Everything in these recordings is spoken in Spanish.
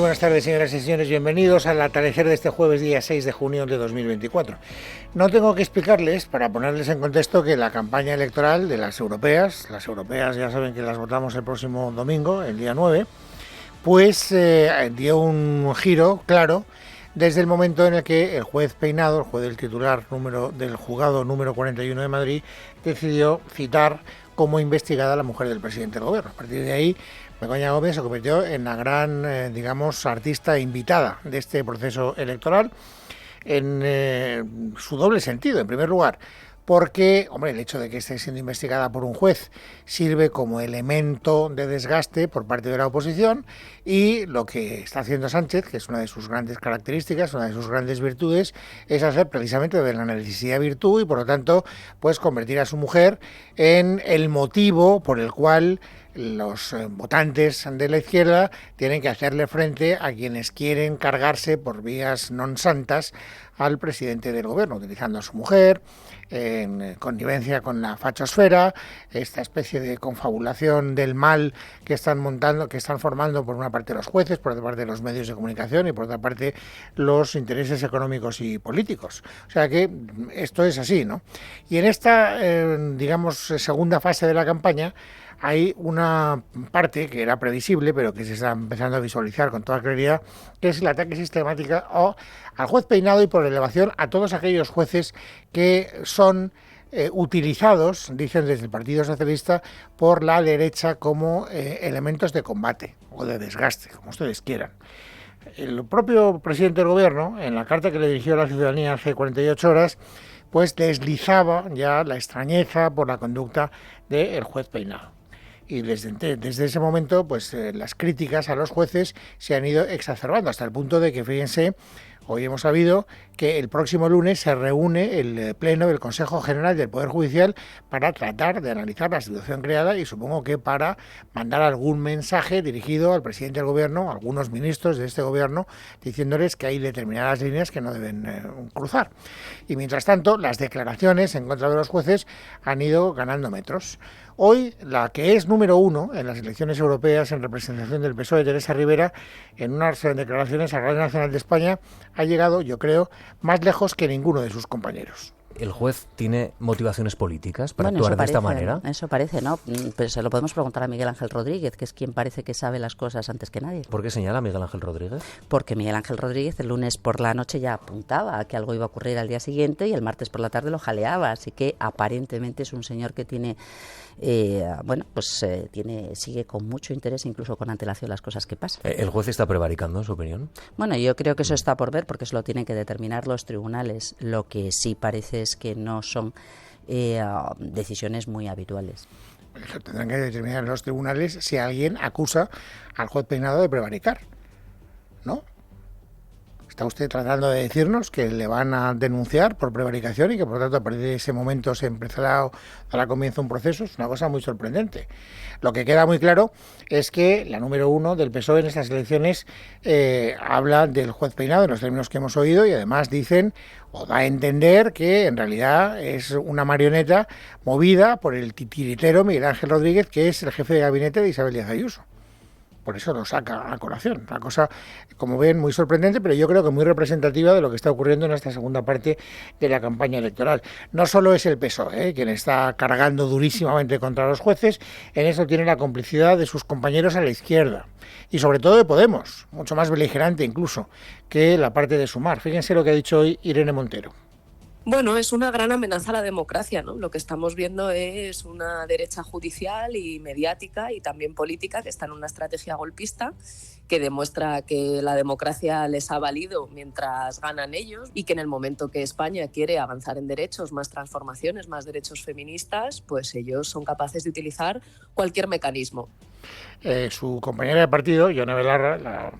buenas tardes, señoras y señores. Bienvenidos al atardecer de este jueves, día 6 de junio de 2024. No tengo que explicarles, para ponerles en contexto, que la campaña electoral de las europeas ya saben que las votamos el próximo domingo, el día 9, pues dio un giro claro desde el momento en el que el juez Peinado, el juez del titular del juzgado número 41 de Madrid, decidió citar como investigada a la mujer del presidente del gobierno. A partir de ahí, Begoña Gómez se convirtió en la gran, artista invitada de este proceso electoral en su doble sentido. En primer lugar, porque, el hecho de que esté siendo investigada por un juez sirve como elemento de desgaste por parte de la oposición, y lo que está haciendo Sánchez, que es una de sus grandes características, una de sus grandes virtudes, es hacer precisamente de la necesidad virtud y, por lo tanto, pues convertir a su mujer en el motivo por el cual los votantes de la izquierda tienen que hacerle frente a quienes quieren cargarse por vías non santas al presidente del gobierno, utilizando a su mujer, en connivencia con la fachosfera, esta especie de confabulación del mal que están formando por una parte los jueces, por otra parte los medios de comunicación y por otra parte los intereses económicos y políticos. O sea que esto es así, ¿no? Y en esta, segunda fase de la campaña, hay una parte que era previsible, pero que se está empezando a visualizar con toda claridad, que es el ataque sistemático al juez Peinado y por elevación a todos aquellos jueces que son utilizados, dicen desde el Partido Socialista, por la derecha como elementos de combate o de desgaste, como ustedes quieran. El propio presidente del gobierno, en la carta que le dirigió a la ciudadanía hace 48 horas, pues deslizaba ya la extrañeza por la conducta del juez Peinado. Y desde ese momento, pues las críticas a los jueces se han ido exacerbando, hasta el punto de que, fíjense, hoy hemos sabido que el próximo lunes se reúne el Pleno del Consejo General del Poder Judicial para tratar de analizar la situación creada y supongo que para mandar algún mensaje dirigido al presidente del gobierno, a algunos ministros de este gobierno, diciéndoles que hay determinadas líneas que no deben cruzar. Y mientras tanto, las declaraciones en contra de los jueces han ido ganando metros. Hoy, la que es número 1 en las elecciones europeas en representación del PSOE, Teresa Rivera, en unas declaraciones a Radio Nacional de España, ha llegado, yo creo, más lejos que ninguno de sus compañeros. ¿El juez tiene motivaciones políticas para actuar de esta manera? Eso parece, ¿no? Pero se lo podemos preguntar a Miguel Ángel Rodríguez, que es quien parece que sabe las cosas antes que nadie. ¿Por qué señala Miguel Ángel Rodríguez? Porque Miguel Ángel Rodríguez el lunes por la noche ya apuntaba a que algo iba a ocurrir al día siguiente y el martes por la tarde lo jaleaba, así que aparentemente es un señor que tiene sigue con mucho interés, incluso con antelación, las cosas que pasan. ¿El juez está prevaricando, en su opinión? Bueno, yo creo que eso está por ver, porque eso lo tienen que determinar los tribunales. Lo que sí parece es que no son decisiones muy habituales. Eso tendrán que determinar los tribunales si alguien acusa al juez Peinado de prevaricar, ¿no? ¿Está usted tratando de decirnos que le van a denunciar por prevaricación y que, por lo tanto, a partir de ese momento se empezará a dar comienzo un proceso? Es una cosa muy sorprendente. Lo que queda muy claro es que la número 1 del PSOE en estas elecciones habla del juez Peinado en los términos que hemos oído, y además dicen o da a entender que en realidad es una marioneta movida por el titiritero Miguel Ángel Rodríguez, que es el jefe de gabinete de Isabel Díaz Ayuso. Por eso lo saca a colación. Una cosa, como ven, muy sorprendente, pero yo creo que muy representativa de lo que está ocurriendo en esta segunda parte de la campaña electoral. No solo es el PSOE quien está cargando durísimamente contra los jueces, en eso tiene la complicidad de sus compañeros a la izquierda. Y sobre todo de Podemos, mucho más beligerante incluso que la parte de Sumar. Fíjense lo que ha dicho hoy Irene Montero. Bueno, es una gran amenaza a la democracia, ¿no? Lo que estamos viendo es una derecha judicial y mediática y también política que está en una estrategia golpista que demuestra que la democracia les ha valido mientras ganan ellos y que en el momento que España quiere avanzar en derechos, más transformaciones, más derechos feministas, pues ellos son capaces de utilizar cualquier mecanismo. Su compañera de partido, Yone Belarra,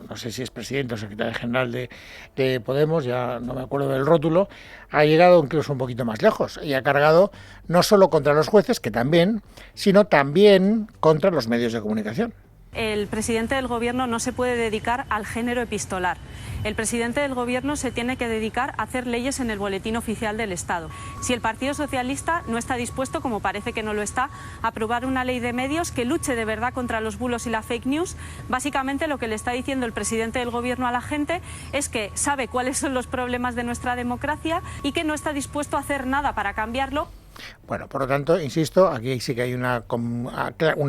no sé si es presidente o secretaria general de Podemos, ya no me acuerdo del rótulo, ha llegado incluso un poquito más lejos y ha cargado no solo contra los jueces, que también, sino también contra los medios de comunicación. El presidente del Gobierno no se puede dedicar al género epistolar. El presidente del Gobierno se tiene que dedicar a hacer leyes en el Boletín Oficial del Estado. Si el Partido Socialista no está dispuesto, como parece que no lo está, a aprobar una ley de medios que luche de verdad contra los bulos y la fake news, básicamente lo que le está diciendo el presidente del Gobierno a la gente es que sabe cuáles son los problemas de nuestra democracia y que no está dispuesto a hacer nada para cambiarlo. Bueno, por lo tanto, insisto, aquí sí que hay una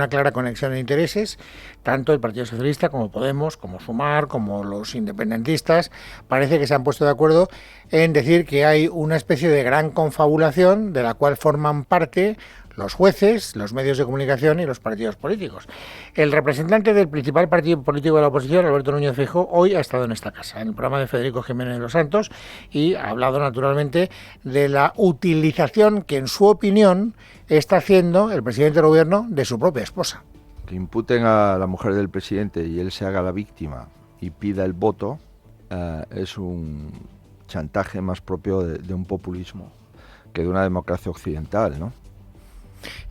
clara conexión de intereses, tanto el Partido Socialista como Podemos, como Sumar, como los independentistas, parece que se han puesto de acuerdo en decir que hay una especie de gran confabulación de la cual forman parte los jueces, los medios de comunicación y los partidos políticos. El representante del principal partido político de la oposición, Alberto Núñez Feijóo, hoy ha estado en esta casa, en el programa de Federico Jiménez de los Santos, y ha hablado naturalmente de la utilización que, en su opinión, está haciendo el presidente del Gobierno de su propia esposa. Que imputen a la mujer del presidente y él se haga la víctima y pida el voto es un chantaje más propio de un populismo que de una democracia occidental, ¿no?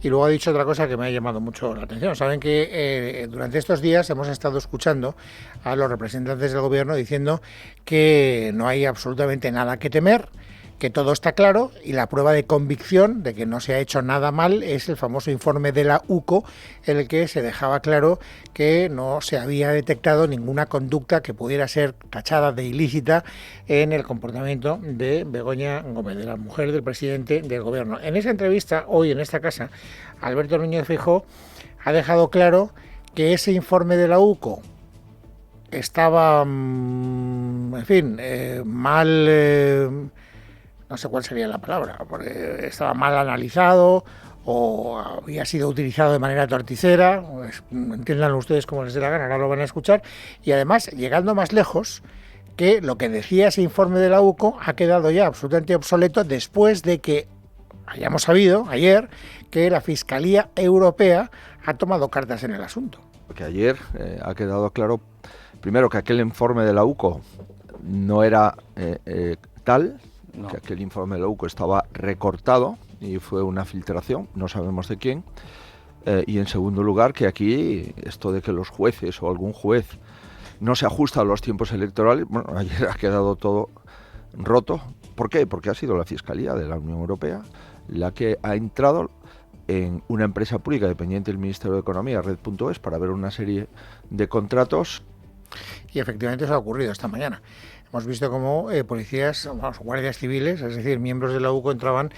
Y luego ha dicho otra cosa que me ha llamado mucho la atención. Saben que durante estos días hemos estado escuchando a los representantes del Gobierno diciendo que no hay absolutamente nada que temer, que todo está claro, y la prueba de convicción de que no se ha hecho nada mal es el famoso informe de la UCO, en el que se dejaba claro que no se había detectado ninguna conducta que pudiera ser tachada de ilícita en el comportamiento de Begoña Gómez, de la mujer del presidente del Gobierno. En esa entrevista, hoy en esta casa, Alberto Núñez Feijóo ha dejado claro que ese informe de la UCO estaba, en fin, mal... no sé cuál sería la palabra, porque estaba mal analizado o había sido utilizado de manera torticera, pues, entiendan ustedes como les dé la gana, ahora lo van a escuchar, y además, llegando más lejos, que lo que decía ese informe de la UCO ha quedado ya absolutamente obsoleto después de que hayamos sabido ayer que la Fiscalía Europea ha tomado cartas en el asunto. Porque ayer ha quedado claro, primero, que aquel informe de la UCO no era tal... No. Que aquel informe de la UCO estaba recortado y fue una filtración, no sabemos de quién. Y en segundo lugar, que aquí esto de que los jueces o algún juez no se ajusta a los tiempos electorales, bueno, ayer ha quedado todo roto. ¿Por qué? Porque ha sido la Fiscalía de la Unión Europea la que ha entrado en una empresa pública dependiente del Ministerio de Economía, Red.es, para ver una serie de contratos. Y efectivamente eso ha ocurrido esta mañana. Hemos visto cómo policías, guardias civiles, es decir, miembros de la UCO, entraban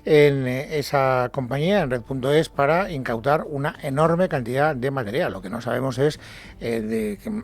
en esa compañía, en Red.es, para incautar una enorme cantidad de material. Lo que no sabemos es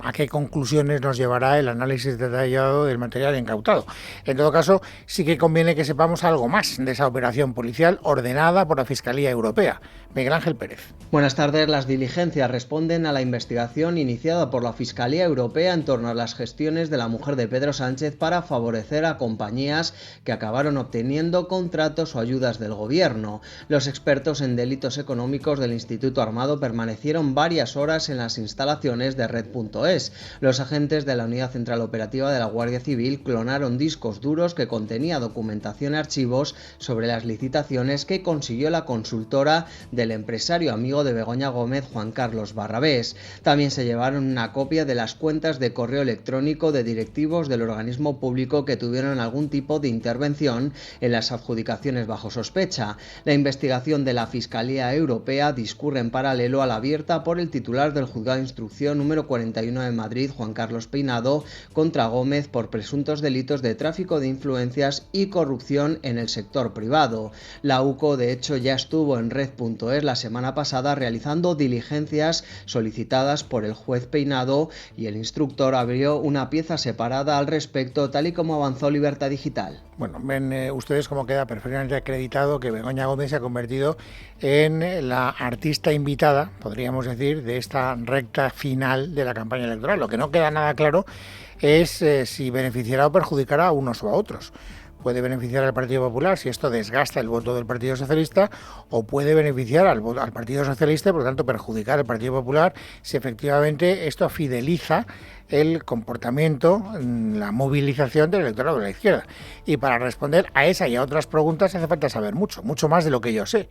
a qué conclusiones nos llevará el análisis detallado del material incautado. En todo caso, sí que conviene que sepamos algo más de esa operación policial ordenada por la Fiscalía Europea. Miguel Ángel Pérez. Buenas tardes. Las diligencias responden a la investigación iniciada por la Fiscalía Europea en torno a las gestiones de la mujer de Pedro Sánchez para favorecer a compañías que acabaron obteniendo contratos o ayudas del Gobierno. Los expertos en delitos económicos del Instituto Armado permanecieron varias horas en las instalaciones de Red.es. Los agentes de la Unidad Central Operativa de la Guardia Civil clonaron discos duros que contenía documentación y archivos sobre las licitaciones que consiguió la consultora del empresario amigo de Begoña Gómez, Juan Carlos Barrabés. También se llevaron una copia de las cuentas de correo electrónico de directivos del organismo público que tuvieron algún tipo de intervención en las adjudicaciones bajo sospecha. La investigación de la Fiscalía Europea discurre en paralelo a la abierta por el titular del Juzgado de Instrucción número 41 de Madrid, Juan Carlos Peinado, contra Gómez por presuntos delitos de tráfico de influencias y corrupción en el sector privado. La UCO, de hecho, ya estuvo en Red.es la semana pasada realizando diligencias solicitadas por el juez Peinado y el instructor abrió una pieza separada al respecto, tal y como avanzó Libertad Digital. Bueno, ven ustedes cómo queda perfectamente acreditado que Begoña Gómez se ha convertido en la artista invitada, podríamos decir, de esta recta final de la campaña electoral. Lo que no queda nada claro es si beneficiará o perjudicará a unos o a otros. Puede beneficiar al Partido Popular si esto desgasta el voto del Partido Socialista, o puede beneficiar al Partido Socialista y por lo tanto perjudicar al Partido Popular si efectivamente esto fideliza el comportamiento, la movilización del electorado de la izquierda. Y para responder a esa y a otras preguntas hace falta saber mucho más de lo que yo sé.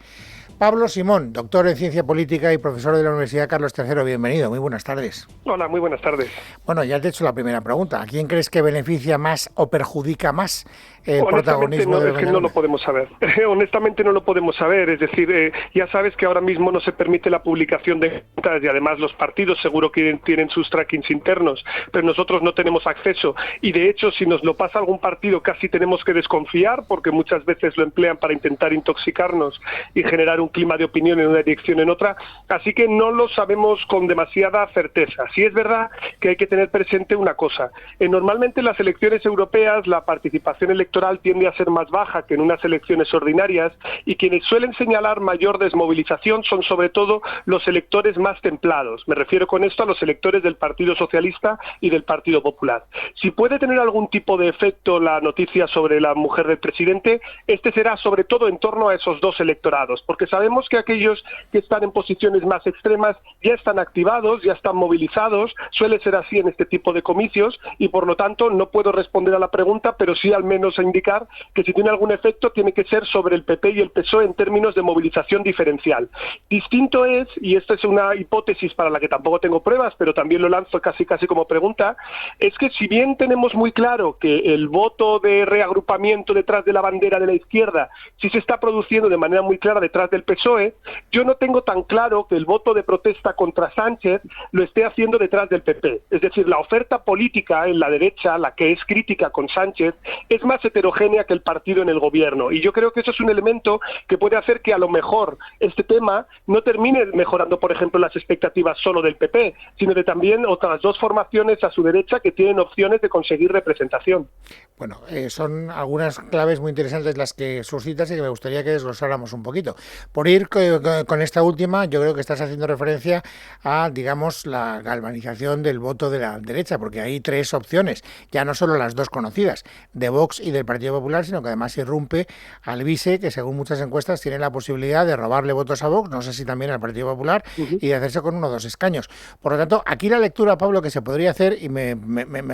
Pablo Simón, doctor en Ciencia Política y profesor de la Universidad Carlos III, bienvenido, muy buenas tardes. Hola, muy buenas tardes. Bueno, ya te he hecho la primera pregunta. ¿A quién crees que beneficia más o perjudica más el protagonismo de Honestamente no lo podemos saber. Honestamente no lo podemos saber. Es decir, ya sabes que ahora mismo no se permite la publicación de cuentas y además los partidos seguro que tienen sus trackings internos, pero nosotros no tenemos acceso. Y de hecho, si nos lo pasa algún partido, casi tenemos que desconfiar porque muchas veces lo emplean para intentar intoxicarnos y generar un clima de opinión en una dirección o en otra. Así que no lo sabemos con demasiada certeza. Sí es verdad que hay que tener presente una cosa. Normalmente en las elecciones europeas la participación electoral tiende a ser más baja que en unas elecciones ordinarias y quienes suelen señalar mayor desmovilización son sobre todo los electores más templados. Me refiero con esto a los electores del Partido Socialista y del Partido Popular. Si puede tener algún tipo de efecto la noticia sobre la mujer del presidente, este será sobre todo en torno a esos dos electorados, porque sabemos que aquellos que están en posiciones más extremas ya están activados, ya están movilizados, suele ser así en este tipo de comicios y por lo tanto no puedo responder a la pregunta, pero sí al menos a indicar que si tiene algún efecto tiene que ser sobre el PP y el PSOE en términos de movilización diferencial. Distinto es, y esta es una hipótesis para la que tampoco tengo pruebas, pero también lo lanzo casi como pregunta, es que si bien tenemos muy claro que el voto de reagrupamiento detrás de la bandera de la izquierda sí se está produciendo de manera muy clara detrás del PSOE, yo no tengo tan claro que el voto de protesta contra Sánchez lo esté haciendo detrás del PP. Es decir, la oferta política en la derecha, la que es crítica con Sánchez, es más heterogénea que el partido en el gobierno. Y yo creo que eso es un elemento que puede hacer que a lo mejor este tema no termine mejorando, por ejemplo, las expectativas solo del PP, sino de también otras dos formaciones a su derecha que tienen opciones de conseguir representación. Bueno, son algunas claves muy interesantes las que suscitas y que me gustaría que desglosáramos un poquito. Por ir con esta última, yo creo que estás haciendo referencia a, digamos, la galvanización del voto de la derecha, porque hay tres opciones, ya no solo las dos conocidas, de Vox y del Partido Popular, sino que además irrumpe Alvise, que según muchas encuestas tiene la posibilidad de robarle votos a Vox, no sé si también al Partido Popular, y de hacerse con 1 o 2 escaños. Por lo tanto, aquí la lectura, Pablo, que se podría hacer, y me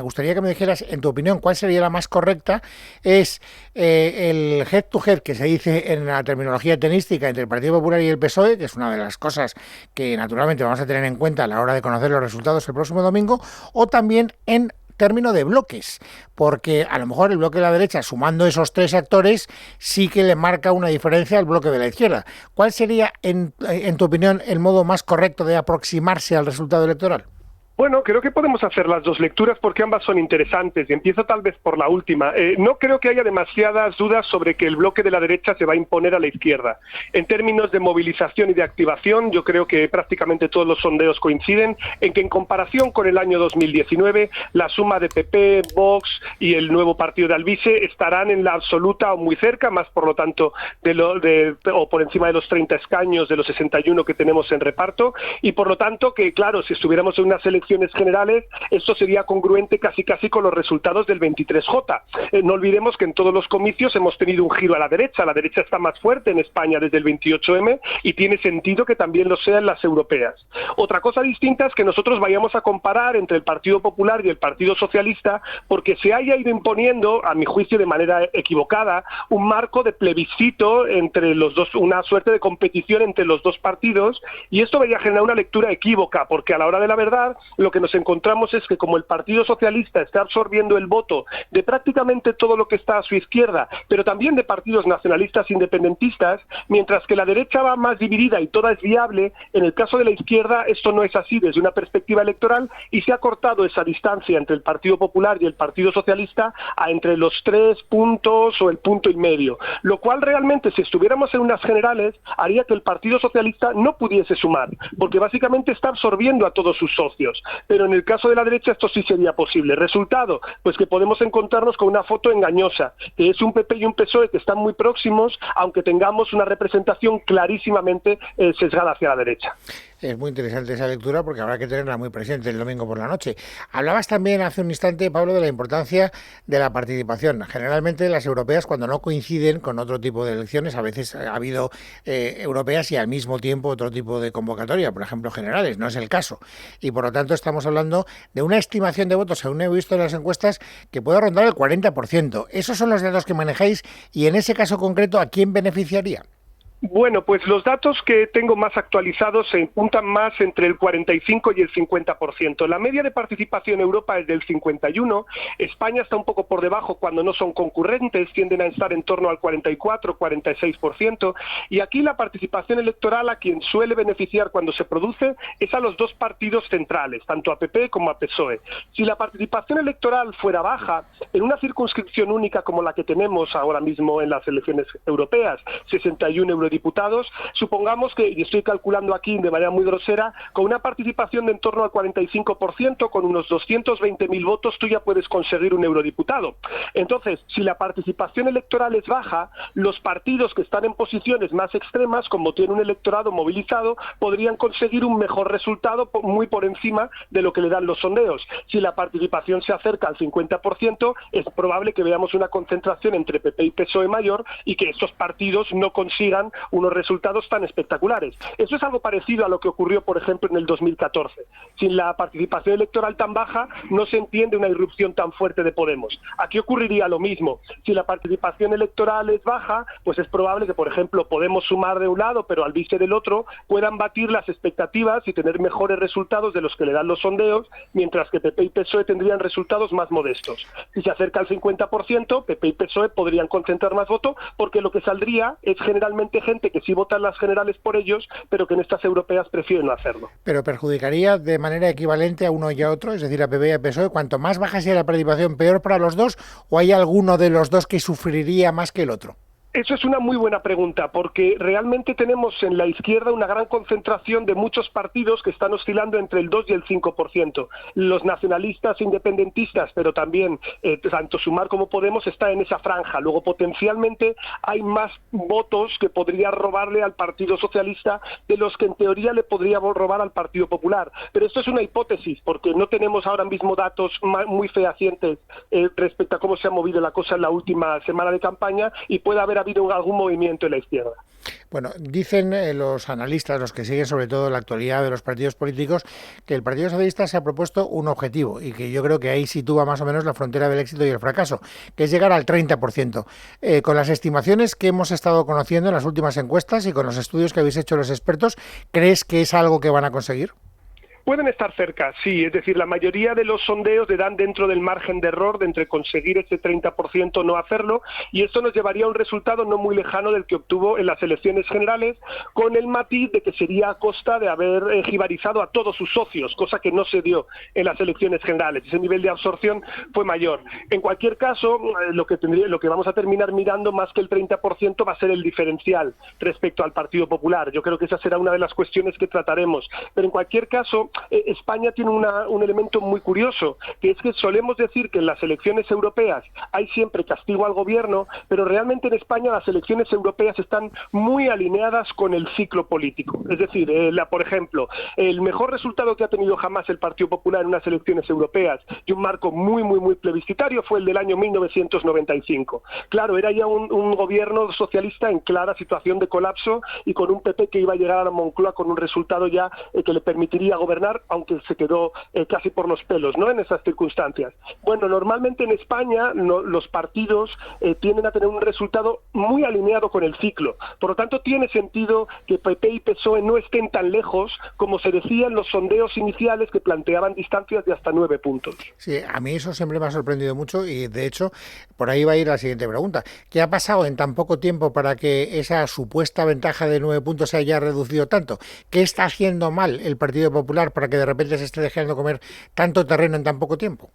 gustaría que me dijeras, en tu opinión, cuál sería la más correcta, es el head to head, que se dice en la terminología tenística entre el Partido Popular y el PSOE, que es una de las cosas que naturalmente vamos a tener en cuenta a la hora de conocer los resultados el próximo domingo, o también en término de bloques, porque a lo mejor el bloque de la derecha, sumando esos tres actores, sí que le marca una diferencia al bloque de la izquierda. ¿Cuál sería, en tu opinión, el modo más correcto de aproximarse al resultado electoral? Bueno, creo que podemos hacer las dos lecturas porque ambas son interesantes y empiezo tal vez por la última. No creo que haya demasiadas dudas sobre que el bloque de la derecha se va a imponer a la izquierda. En términos de movilización y de activación, yo creo que prácticamente todos los sondeos coinciden en que en comparación con el año 2019, la suma de PP, Vox y el nuevo partido de Alvise estarán en la absoluta o muy cerca, más por lo tanto o por encima de los 30 escaños de los 61 que tenemos en reparto, y por lo tanto que claro, si estuviéramos en una selección generales, esto sería congruente casi con los resultados del 23J. No olvidemos que en todos los comicios hemos tenido un giro a la derecha está más fuerte en España desde el 28M y tiene sentido que también lo sea en las europeas. Otra cosa distinta es que nosotros vayamos a comparar entre el Partido Popular y el Partido Socialista porque se haya ido imponiendo, a mi juicio de manera equivocada, un marco de plebiscito entre los dos, una suerte de competición entre los dos partidos, y esto vaya a generar una lectura equívoca porque a la hora de la verdad lo que nos encontramos es que como el Partido Socialista está absorbiendo el voto de prácticamente todo lo que está a su izquierda, pero también de partidos nacionalistas independentistas, mientras que la derecha va más dividida y toda es viable, en el caso de la izquierda esto no es así desde una perspectiva electoral y se ha cortado esa distancia entre el Partido Popular y el Partido Socialista a entre los 3 puntos o el punto y medio, lo cual realmente si estuviéramos en unas generales haría que el Partido Socialista no pudiese sumar, porque básicamente está absorbiendo a todos sus socios. Pero en el caso de la derecha esto sí sería posible. Resultado, pues que podemos encontrarnos con una foto engañosa, que es un PP y un PSOE que están muy próximos, aunque tengamos una representación clarísimamente sesgada hacia la derecha. Es muy interesante esa lectura porque habrá que tenerla muy presente el domingo por la noche. Hablabas también hace un instante, Pablo, de la importancia de la participación. Generalmente las europeas, cuando no coinciden con otro tipo de elecciones, a veces ha habido europeas y al mismo tiempo otro tipo de convocatoria, por ejemplo generales, no es el caso. Y por lo tanto estamos hablando de una estimación de votos, según he visto en las encuestas, que puede rondar el 40%. Esos son los datos que manejáis y en ese caso concreto, ¿a quién beneficiaría? Bueno, pues los datos que tengo más actualizados se impuntan más entre el 45 y el 50%. La media de participación en Europa es del 51%, España está un poco por debajo cuando no son concurrentes, tienden a estar en torno al 44-46%, y aquí la participación electoral a quien suele beneficiar cuando se produce es a los dos partidos centrales, tanto a PP como a PSOE. Si la participación electoral fuera baja, en una circunscripción única como la que tenemos ahora mismo en las elecciones europeas, 61 eurodiputados, supongamos que, y estoy calculando aquí de manera muy grosera, con una participación de en torno al 45%, con unos 220.000 votos, tú ya puedes conseguir un eurodiputado. Entonces, si la participación electoral es baja, los partidos que están en posiciones más extremas, como tienen un electorado movilizado, podrían conseguir un mejor resultado muy por encima de lo que le dan los sondeos. Si la participación se acerca al 50%, es probable que veamos una concentración entre PP y PSOE mayor y que estos partidos no consigan unos resultados tan espectaculares. Eso es algo parecido a lo que ocurrió, por ejemplo, en el 2014. Sin la participación electoral tan baja, no se entiende una irrupción tan fuerte de Podemos. Aquí ocurriría lo mismo. Si la participación electoral es baja, pues es probable que, por ejemplo, Podemos sumar de un lado, pero Albize del otro, puedan batir las expectativas y tener mejores resultados de los que le dan los sondeos, mientras que PP y PSOE tendrían resultados más modestos. Si se acerca al 50%, PP y PSOE podrían concentrar más voto, porque lo que saldría es generalmente gente que sí vota en las generales por ellos, pero que en estas europeas prefieren no hacerlo. Pero perjudicaría de manera equivalente a uno y a otro, es decir, a PP y a PSOE, cuanto más baja sea la participación, peor para los dos, ¿o hay alguno de los dos que sufriría más que el otro? Eso es una muy buena pregunta, porque realmente tenemos en la izquierda una gran concentración de muchos partidos que están oscilando entre el 2 y el 5%. Los nacionalistas independentistas, pero también tanto Sumar como Podemos está en esa franja. Luego, potencialmente, hay más votos que podría robarle al Partido Socialista de los que en teoría le podría robar al Partido Popular. Pero esto es una hipótesis, porque no tenemos ahora mismo datos muy fehacientes respecto a cómo se ha movido la cosa en la última semana de campaña, y puede haber habido algún movimiento en la izquierda. Bueno, dicen los analistas, los que siguen sobre todo la actualidad de los partidos políticos, que el Partido Socialista se ha propuesto un objetivo y que yo creo que ahí sitúa más o menos la frontera del éxito y el fracaso, que es llegar al 30%. Con las estimaciones que hemos estado conociendo en las últimas encuestas y con los estudios que habéis hecho los expertos, ¿crees que es algo que van a conseguir? Pueden estar cerca, sí, es decir, la mayoría de los sondeos le dan dentro del margen de error de entre conseguir ese 30% o no hacerlo, y esto nos llevaría a un resultado no muy lejano del que obtuvo en las elecciones generales, con el matiz de que sería a costa de haber jibarizado a todos sus socios, cosa que no se dio en las elecciones generales. Ese nivel de absorción fue mayor. En cualquier caso, lo que vamos a terminar mirando más que el 30% va a ser el diferencial respecto al Partido Popular. Yo creo que esa será una de las cuestiones que trataremos. Pero en cualquier caso, España tiene un elemento muy curioso, que es que solemos decir que en las elecciones europeas hay siempre castigo al gobierno, pero realmente en España las elecciones europeas están muy alineadas con el ciclo político. Es decir, por ejemplo, el mejor resultado que ha tenido jamás el Partido Popular en unas elecciones europeas, y un marco muy plebiscitario, fue el del año 1995. Claro, era ya un gobierno socialista en clara situación de colapso y con un PP que iba a llegar a la Moncloa con un resultado ya que le permitiría gobernar, aunque se quedó casi por los pelos, ¿no?, en esas circunstancias. Bueno, normalmente en España los partidos tienden a tener un resultado muy alineado con el ciclo. Por lo tanto, tiene sentido que PP y PSOE no estén tan lejos como se decía en los sondeos iniciales, que planteaban distancias de hasta 9 puntos. Sí, a mí eso siempre me ha sorprendido mucho y, de hecho, por ahí va a ir la siguiente pregunta. ¿Qué ha pasado en tan poco tiempo para que esa supuesta ventaja de 9 puntos se haya reducido tanto? ¿Qué está haciendo mal el Partido Popular para que de repente se esté dejando comer tanto terreno en tan poco tiempo?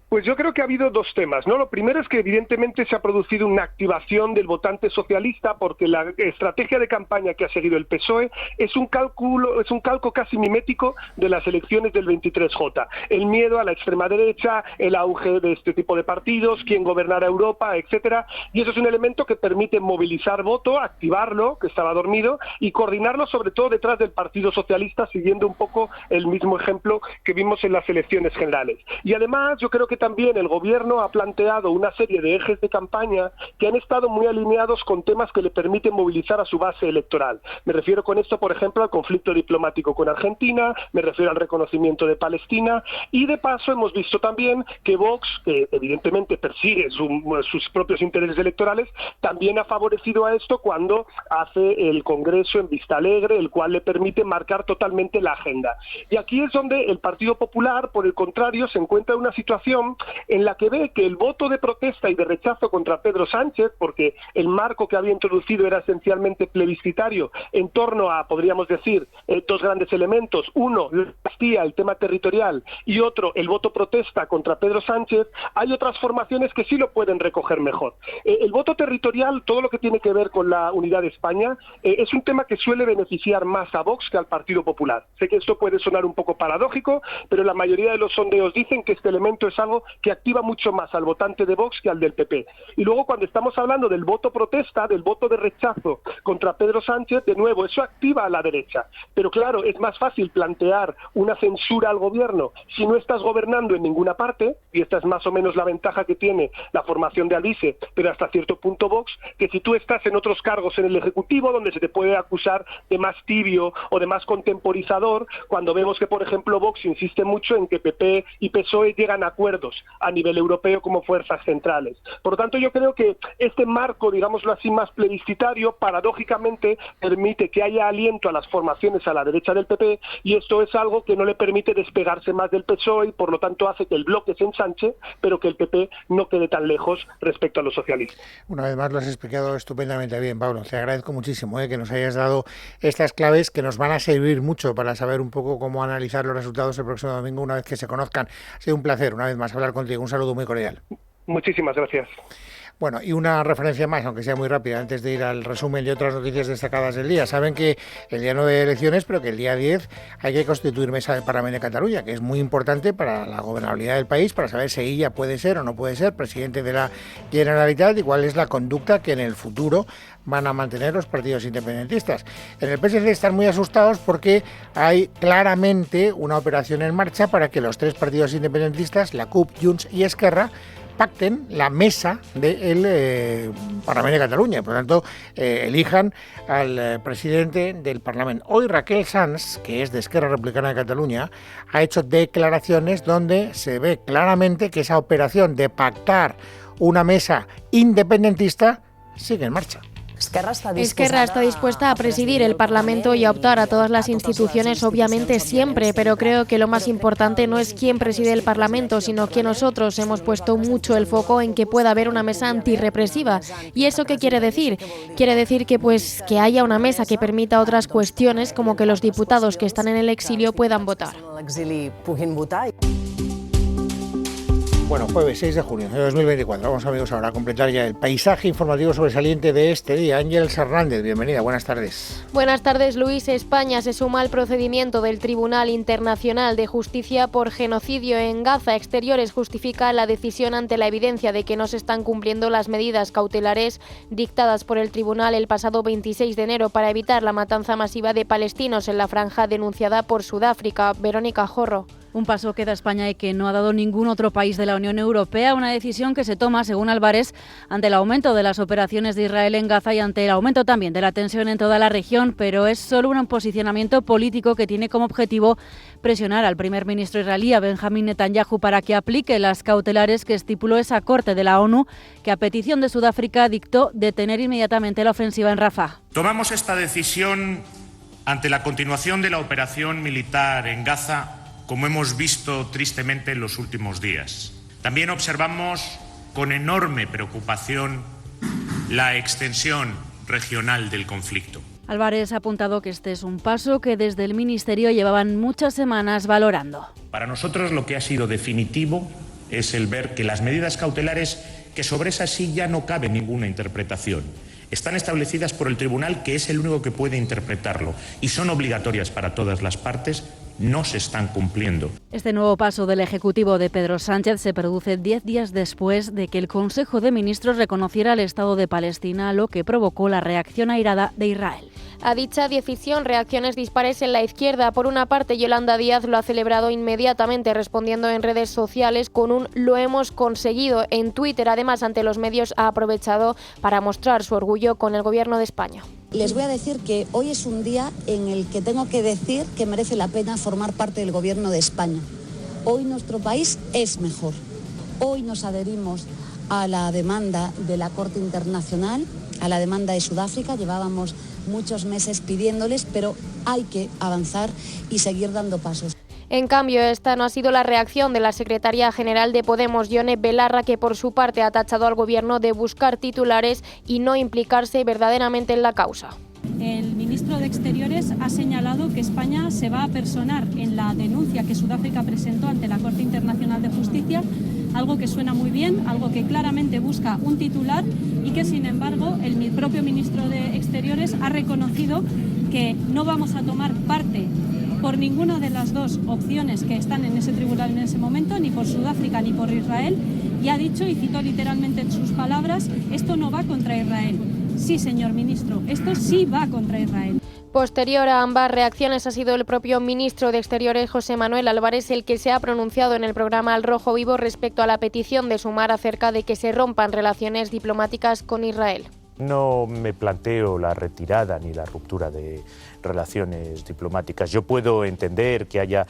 Pues yo creo que ha habido dos temas, ¿no? Lo primero es que evidentemente se ha producido una activación del votante socialista porque la estrategia de campaña que ha seguido el PSOE es un calco casi mimético de las elecciones del 23J. El miedo a la extrema derecha, el auge de este tipo de partidos, quién gobernará Europa, etcétera. Y eso es un elemento que permite movilizar voto, activarlo, que estaba dormido, y coordinarlo sobre todo detrás del Partido Socialista, siguiendo un poco el mismo ejemplo que vimos en las elecciones generales. Y además yo creo que también el gobierno ha planteado una serie de ejes de campaña que han estado muy alineados con temas que le permiten movilizar a su base electoral. Me refiero con esto, por ejemplo, al conflicto diplomático con Argentina, me refiero al reconocimiento de Palestina, y de paso hemos visto también que Vox, que evidentemente persigue sus propios intereses electorales, también ha favorecido a esto cuando hace el Congreso en Vistalegre, el cual le permite marcar totalmente la agenda. Y aquí es donde el Partido Popular, por el contrario, se encuentra en una situación en la que ve que el voto de protesta y de rechazo contra Pedro Sánchez, porque el marco que había introducido era esencialmente plebiscitario en torno a, podríamos decir, dos grandes elementos. Uno, la amnistía, el tema territorial, y otro, el voto protesta contra Pedro Sánchez. Hay otras formaciones que sí lo pueden recoger mejor. El voto territorial, todo lo que tiene que ver con la unidad de España, es un tema que suele beneficiar más a Vox que al Partido Popular. Sé que esto puede sonar un poco paradójico, pero la mayoría de los sondeos dicen que este elemento es algo que activa mucho más al votante de Vox que al del PP. Y luego cuando estamos hablando del voto protesta, del voto de rechazo contra Pedro Sánchez, de nuevo, eso activa a la derecha. Pero claro, es más fácil plantear una censura al gobierno si no estás gobernando en ninguna parte, y esta es más o menos la ventaja que tiene la formación de Alice, pero hasta cierto punto Vox, que si tú estás en otros cargos en el Ejecutivo, donde se te puede acusar de más tibio o de más contemporizador, cuando vemos que, por ejemplo, Vox insiste mucho en que PP y PSOE llegan a acuerdos a nivel europeo como fuerzas centrales. Por lo tanto, yo creo que este marco, digámoslo así, más plebiscitario, paradójicamente permite que haya aliento a las formaciones a la derecha del PP, y esto es algo que no le permite despegarse más del PSOE y por lo tanto hace que el bloque se ensanche, pero que el PP no quede tan lejos respecto a los socialistas. Una vez más lo has explicado estupendamente bien, Pablo. Te agradezco muchísimo que nos hayas dado estas claves que nos van a servir mucho para saber un poco cómo analizar los resultados el próximo domingo una vez que se conozcan. Ha sido un placer una vez más hablar contigo. Un saludo muy cordial. Muchísimas gracias. Bueno, y una referencia más, aunque sea muy rápida, antes de ir al resumen de otras noticias destacadas del día. Saben que el día 9 hay elecciones, pero que el día 10 hay que constituir mesa del Parlamento de Cataluña, que es muy importante para la gobernabilidad del país, para saber si ella puede ser o no puede ser presidente de la Generalitat y cuál es la conducta que en el futuro van a mantener los partidos independentistas. En el PSC están muy asustados porque hay claramente una operación en marcha para que los tres partidos independentistas, la CUP, Junts y Esquerra, pacten la mesa del Parlamento de Cataluña, por lo tanto elijan al presidente del Parlamento. Hoy Raquel Sans, que es de Esquerra Republicana de Cataluña, ha hecho declaraciones donde se ve claramente que esa operación de pactar una mesa independentista sigue en marcha. Esquerra está dispuesta a presidir el Parlamento y a optar a todas las instituciones, obviamente siempre, pero creo que lo más importante no es quién preside el Parlamento, sino que nosotros hemos puesto mucho el foco en que pueda haber una mesa antirrepresiva. ¿Y eso qué quiere decir? Quiere decir que haya una mesa que permita otras cuestiones, como que los diputados que están en el exilio puedan votar. Bueno, jueves 6 de junio de 2024. Vamos, amigos, ahora a completar ya el paisaje informativo sobresaliente de este día. Ángeles Hernández, bienvenida, buenas tardes. Buenas tardes, Luis. España se suma al procedimiento del Tribunal Internacional de Justicia por genocidio en Gaza. Exteriores justifica la decisión ante la evidencia de que no se están cumpliendo las medidas cautelares dictadas por el tribunal el pasado 26 de enero para evitar la matanza masiva de palestinos en la franja denunciada por Sudáfrica. Verónica Jorro. Un paso que da España y que no ha dado ningún otro país de la Unión Europea, una decisión que se toma, según Álvarez, ante el aumento de las operaciones de Israel en Gaza y ante el aumento también de la tensión en toda la región, pero es solo un posicionamiento político que tiene como objetivo presionar al primer ministro israelí, a Benjamín Netanyahu, para que aplique las cautelares que estipuló esa Corte de la ONU, que a petición de Sudáfrica dictó detener inmediatamente la ofensiva en Rafah. Tomamos esta decisión ante la continuación de la operación militar en Gaza, como hemos visto tristemente en los últimos días. También observamos con enorme preocupación la extensión regional del conflicto. Álvarez ha apuntado que este es un paso que desde el Ministerio llevaban muchas semanas valorando. Para nosotros lo que ha sido definitivo es el ver que las medidas cautelares, que sobre esas sí ya no cabe ninguna interpretación, están establecidas por el tribunal, que es el único que puede interpretarlo, y son obligatorias para todas las partes, no se están cumpliendo. Este nuevo paso del Ejecutivo de Pedro Sánchez se produce 10 días después de que el Consejo de Ministros reconociera el Estado de Palestina, lo que provocó la reacción airada de Israel. A dicha decisión, reacciones dispares en la izquierda. Por una parte, Yolanda Díaz lo ha celebrado inmediatamente, respondiendo en redes sociales con un "lo hemos conseguido". En Twitter, además, ante los medios, ha aprovechado para mostrar su orgullo con el Gobierno de España. Les voy a decir que hoy es un día en el que tengo que decir que merece la pena formar parte del Gobierno de España. Hoy nuestro país es mejor. Hoy nos adherimos a la demanda de la Corte Internacional, a la demanda de Sudáfrica. Llevábamos muchos meses pidiéndoles, pero hay que avanzar y seguir dando pasos. En cambio, esta no ha sido la reacción de la secretaria general de Podemos, Ione Belarra, que por su parte ha tachado al Gobierno de buscar titulares y no implicarse verdaderamente en la causa. El ministro de Exteriores ha señalado que España se va a personar en la denuncia que Sudáfrica presentó ante la Corte Internacional de Justicia, algo que suena muy bien, algo que claramente busca un titular y que, sin embargo, el propio ministro de Exteriores ha reconocido que no vamos a tomar parte por ninguna de las dos opciones que están en ese tribunal en ese momento, ni por Sudáfrica ni por Israel, y ha dicho, y citó literalmente en sus palabras, esto no va contra Israel. Sí, señor ministro, esto sí va contra Israel. Posterior a ambas reacciones ha sido el propio ministro de Exteriores, José Manuel Álvarez, el que se ha pronunciado en el programa Al Rojo Vivo respecto a la petición de Sumar acerca de que se rompan relaciones diplomáticas con Israel. No me planteo la retirada ni la ruptura de relaciones diplomáticas. Yo puedo entender que haya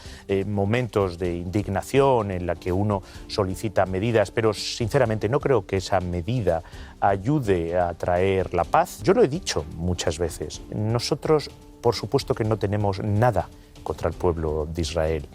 momentos de indignación en la que uno solicita medidas, pero sinceramente no creo que esa medida ayude a traer la paz. Yo lo he dicho muchas veces. Nosotros, por supuesto que no tenemos nada contra el pueblo de Israel.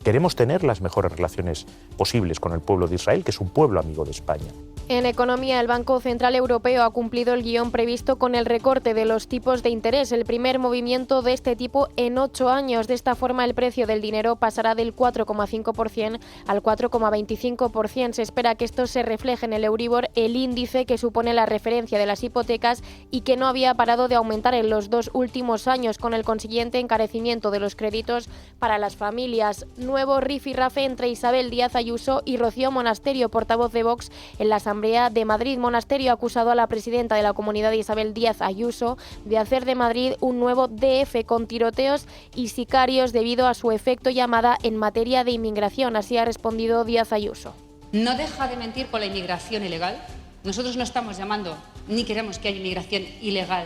Queremos tener las mejores relaciones posibles con el pueblo de Israel, que es un pueblo amigo de España. En economía, el Banco Central Europeo ha cumplido el guión previsto con el recorte de los tipos de interés, el primer movimiento de este tipo en 8 años. De esta forma, el precio del dinero pasará del 4,5% al 4,25%. Se espera que esto se refleje en el Euribor, el índice que supone la referencia de las hipotecas y que no había parado de aumentar en los 2 últimos años, con el consiguiente encarecimiento de los créditos para las familias. Nuevo rifirrafe entre Isabel Díaz Ayuso y Rocío Monasterio, portavoz de Vox en la Asamblea de Madrid. Monasterio ha acusado a la presidenta de la comunidad, Isabel Díaz Ayuso, de hacer de Madrid un nuevo DF con tiroteos y sicarios debido a su efecto llamada en materia de inmigración. Así ha respondido Díaz Ayuso. No deja de mentir con la inmigración ilegal. Nosotros no estamos llamando ni queremos que haya inmigración ilegal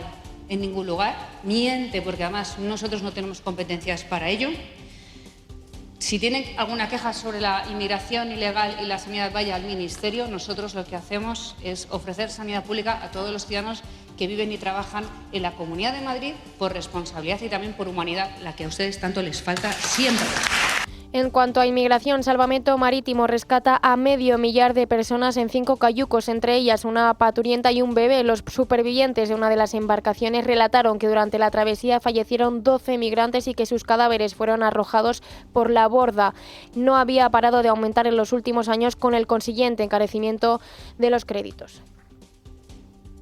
en ningún lugar. Miente porque además nosotros no tenemos competencias para ello. Si tienen alguna queja sobre la inmigración ilegal y la sanidad, vaya al Ministerio. Nosotros lo que hacemos es ofrecer sanidad pública a todos los ciudadanos que viven y trabajan en la Comunidad de Madrid por responsabilidad y también por humanidad, la que a ustedes tanto les falta siempre. En cuanto a inmigración, Salvamento Marítimo rescata a 500.000 de personas en 5 cayucos, entre ellas una paturienta y un bebé. Los supervivientes de una de las embarcaciones relataron que durante la travesía fallecieron 12 migrantes y que sus cadáveres fueron arrojados por la borda. No había parado de aumentar en los últimos años, con el consiguiente encarecimiento de los créditos.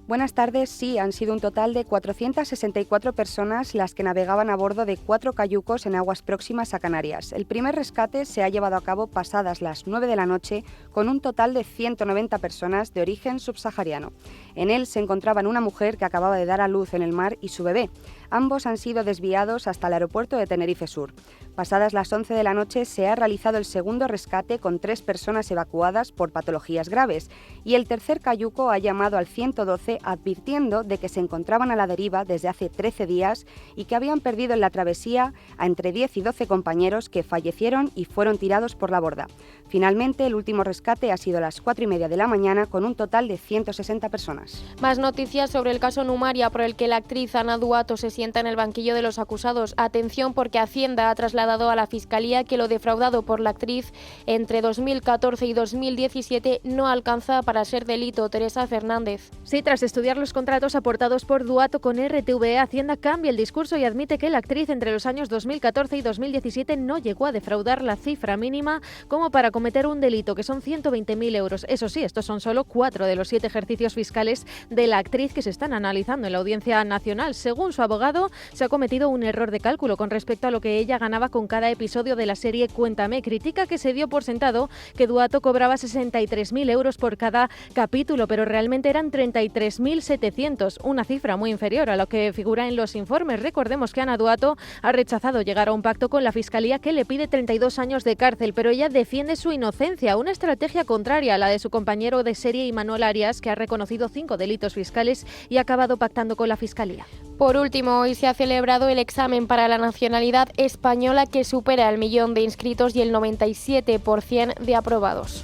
Buenas tardes. Sí, han sido un total de 464 personas las que navegaban a bordo de 4 cayucos en aguas próximas a Canarias. El primer rescate se ha llevado a cabo pasadas las 9 de la noche con un total de 190 personas de origen subsahariano. En él se encontraban una mujer que acababa de dar a luz en el mar y su bebé. Ambos han sido desviados hasta el aeropuerto de Tenerife Sur. Pasadas las 11 de la noche se ha realizado el segundo rescate con 3 personas evacuadas por patologías graves y el tercer cayuco ha llamado al 112 advirtiendo de que se encontraban a la deriva desde hace 13 días y que habían perdido en la travesía a entre 10 y 12 compañeros que fallecieron y fueron tirados por la borda. Finalmente, el último rescate ha sido a las 4:30 de la mañana con un total de 160 personas. Más noticias sobre el caso Numaria, por el que la actriz Ana Duato se sienta en el banquillo de los acusados. Atención, porque Hacienda ha trasladado trasladado a la Fiscalía que lo defraudado por la actriz entre 2014 y 2017 no alcanza para ser delito. Teresa Fernández. Sí, tras estudiar los contratos aportados por Duato con RTV, Hacienda cambia el discurso y admite que la actriz entre los años 2014 y 2017 no llegó a defraudar la cifra mínima como para cometer un delito, que son 120.000 euros. Eso sí, estos son solo 4 de los 7 ejercicios fiscales de la actriz que se están analizando en la Audiencia Nacional. Según su abogado, se ha cometido un error de cálculo con respecto a lo que ella ganaba con cada episodio de la serie Cuéntame. Critica que se dio por sentado que Duato cobraba 63.000 euros por cada capítulo, pero realmente eran 33.700, una cifra muy inferior a lo que figura en los informes. Recordemos que Ana Duato ha rechazado llegar a un pacto con la Fiscalía que le pide 32 años de cárcel, pero ella defiende su inocencia, una estrategia contraria a la de su compañero de serie Imanol Arias, que ha reconocido 5 delitos fiscales y ha acabado pactando con la Fiscalía. Por último, hoy se ha celebrado el examen para la nacionalidad española que supera el 1.000.000 de inscritos y el 97% de aprobados.